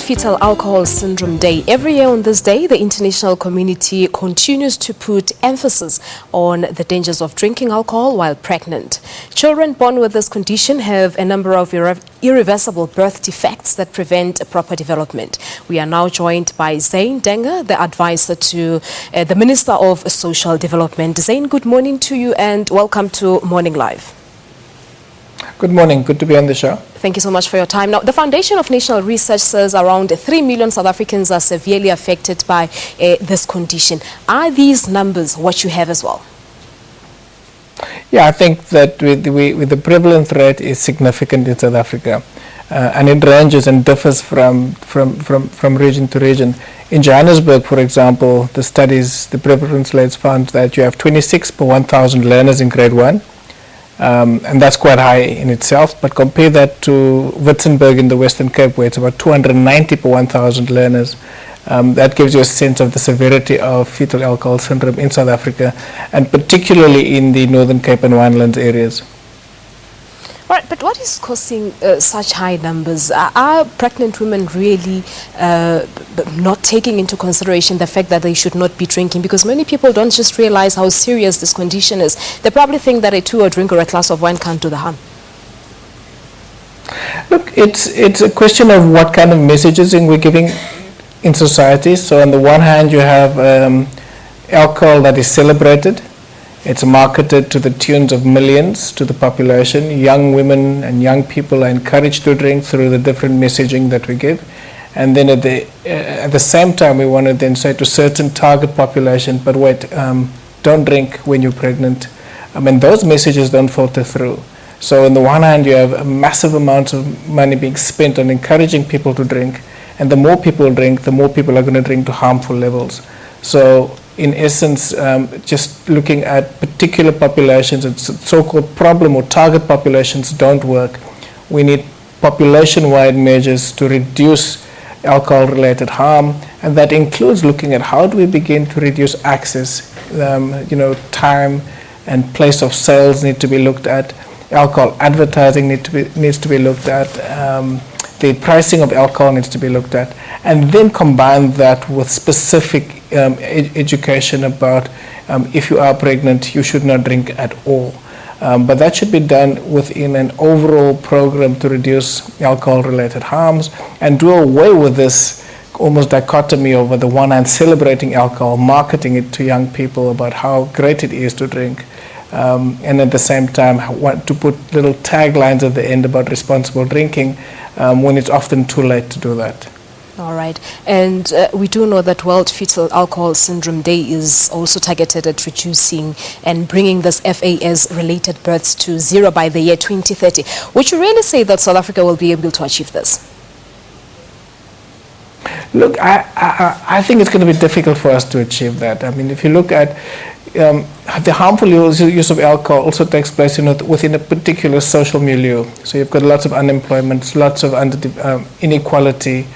Fetal Alcohol Syndrome Day. Every year on this day, the international community continues to put emphasis on the dangers of drinking alcohol while pregnant. Children born with this condition have a number of irreversible birth defects that prevent proper development. We are now joined by Zane Dangor, the advisor to the Minister of Social Development. Zane, good morning to you and welcome to Morning Live. Good morning. Good to be on the show. Thank you so much for your time. Now, the Foundation of National Research says around 3 million South Africans are severely affected by this condition. Are these numbers what you have as well? Yeah, I think that with the prevalence rate is significant in South Africa, and it ranges and differs from region to region. In Johannesburg, for example, the prevalence rates found that you have 26 per 1,000 learners in grade 1. And that's quite high in itself, but compare that to Witzenberg in the Western Cape, where it's about 290 per 1,000 learners. That gives you a sense of the severity of fetal alcohol syndrome in South Africa, and particularly in the Northern Cape and Winelands areas. Right, but what is causing such high numbers? Are pregnant women really not taking into consideration the fact that they should not be drinking? Because many people don't just realize how serious this condition is. They probably think that a 2 or drink or a glass of wine can't do the harm. Look, it's a question of what kind of messaging we're giving in society. So on the one hand, you have alcohol that is celebrated. It's marketed to the tunes of millions to the population. Young women and young people are encouraged to drink through the different messaging that we give. And then at the same time, we want to then say to certain target population, but wait, don't drink when you're pregnant. I mean, those messages don't filter through. So on the one hand, you have a massive amounts of money being spent on encouraging people to drink. And the more people drink, the more people are going to drink to harmful levels. So in essence, just looking at particular populations and so-called problem or target populations don't work. We need population-wide measures to reduce alcohol-related harm, and that includes looking at how do we begin to reduce access. Time and place of sales need to be looked at. Alcohol advertising needs to be looked at. The pricing of alcohol needs to be looked at, and then combine that with specific education about if you are pregnant, you should not drink at all. But that should be done within an overall program to reduce alcohol-related harms and do away with this almost dichotomy over the one hand celebrating alcohol, marketing it to young people about how great it is to drink, and at the same time want to put little taglines at the end about responsible drinking when it's often too late to do that. All right. And we do know that World Fetal Alcohol Syndrome Day is also targeted at reducing and bringing this FAS-related births to zero by the year 2030. Would you really say that South Africa will be able to achieve this? Look, I think it's going to be difficult for us to achieve that. I mean, if you look at the harmful use of alcohol also takes place within a particular social milieu. So you've got lots of unemployment, lots of inequality.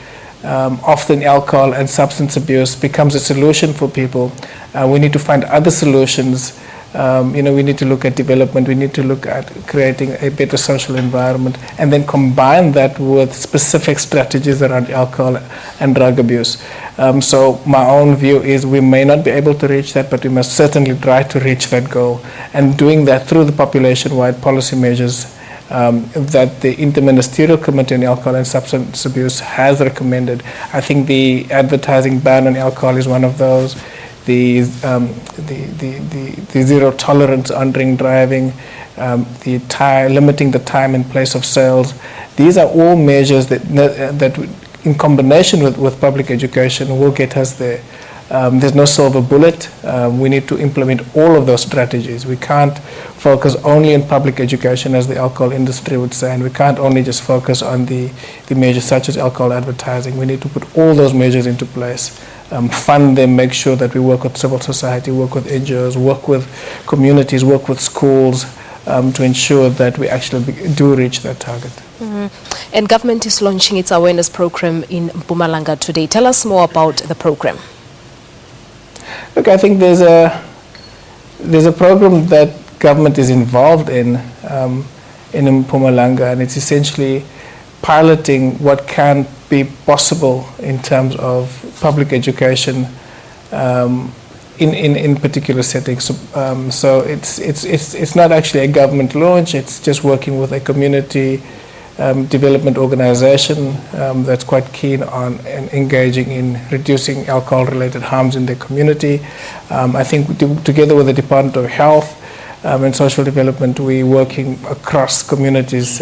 Often alcohol and substance abuse becomes a solution for people. We need to find other solutions. We need to look at development. We need to look at creating a better social environment, and then combine that with specific strategies around alcohol and drug abuse. So my own view is we may not be able to reach that, but we must certainly try to reach that goal. And doing that through the population-wide policy measures that the Interministerial Committee on Alcohol and Substance Abuse has recommended. I think the advertising ban on alcohol is one of those. The zero tolerance on drink driving, limiting the time and place of sales. These are all measures that in combination with public education will get us there. There's no silver bullet. We need to implement all of those strategies. We can't focus only on public education, as the alcohol industry would say, and we can't only just focus on the measures such as alcohol advertising. We need to put all those measures into place, fund them, make sure that we work with civil society, work with NGOs, work with communities, work with schools to ensure that we actually do reach that target. Mm-hmm. And government is launching its awareness program in Mpumalanga today. Tell us more about the program. Look, I think there's a program that government is involved in Mpumalanga, and it's essentially piloting what can be possible in terms of public education in particular settings. So it's not actually a government launch, it's just working with a community development organization that's quite keen on engaging in reducing alcohol-related harms in their community. I think together with the Department of Health and Social Development, we're working across communities,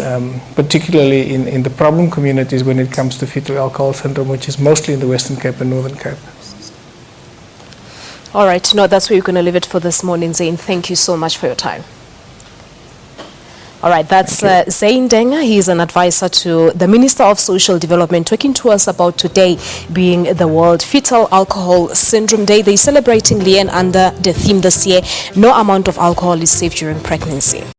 particularly in the problem communities when it comes to fetal alcohol syndrome, which is mostly in the Western Cape and Northern Cape. All right, no, that's where you're going to leave it for this morning, Zane. Thank you so much for your time. All right, that's Zane Dangor. He's an advisor to the Minister of Social Development, talking to us about today being the World Fetal Alcohol Syndrome Day. They're celebrating Leanne under the theme this year, no amount of alcohol is safe during pregnancy.